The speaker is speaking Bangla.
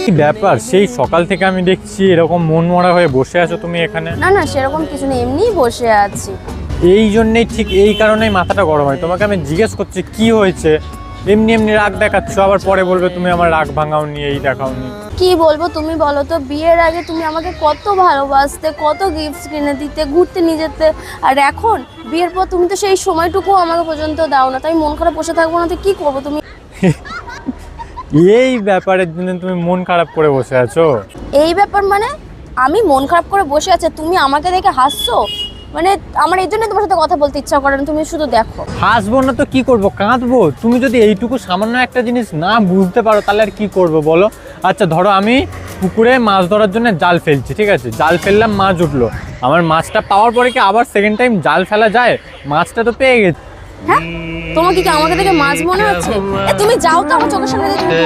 কি ব্যাপার, সেই সকাল থেকে আমি দেখছি এরকম মন মরা হয়ে বসে আছো তুমি এখানে? না না, সেরকম কিছু নেই, এমনিই বসে আছি। এই জন্যই, ঠিক এই কারণেই মাথাটা গরম হয়। তোমাকে আমি জিজ্ঞেস করছি কি হয়েছে, এমনি এমনি রাগ দেখাচ্ছ, আবার পরে বলবে তুমি আমার রাগ ভাঙাওনি, এই দেখাওনি। কি বলবো তুমি বলো তো, বিয়ের আগে তুমি আমাকে কত ভালোবাসতে, কত গিফট কিনে দিতে, ঘুরতে নিয়ে যেতে, আর এখন বিয়ের পর তুমি তো সেই সময়টুকু আমাকে পর্যন্ত দাও না। তাই মন খারাপ বসে থাকবো না তো কি করবো তুমি? এই ব্যাপারের জন্য তুমি মন খারাপ করে বসে আছো? এই ব্যাপার মানে আমি মন খারাপ করে বসে আছি, তুমি আমাকে দেখে হাসছো? মানে আমার এই জন্য তোমার সাথে কথা বলতে ইচ্ছা করে না, তুমি শুধু দেখো। হাসবো না তো কি করবো, কাঁদবো? তুমি যদি এইটুকু সামান্য একটা জিনিস না বুঝতে পারো তাহলে আর কি করবো বলো? আচ্ছা ধরো আমি পুকুরে মাছ ধরার জন্য জাল ফেলছি, ঠিক আছে, জাল ফেললাম, মাছ উঠলো, আমার মাছটা পাওয়ার পরে কি আবার সেকেন্ড টাইম জাল ফেলা যায়? মাছটা তো পেয়ে গেছি। হ্যাঁ, তোমাকে কি আমাকে দেখে মাছ মনে হচ্ছে? তুমি যাও তো আমার চোখের সামনে দিয়ে, তুমি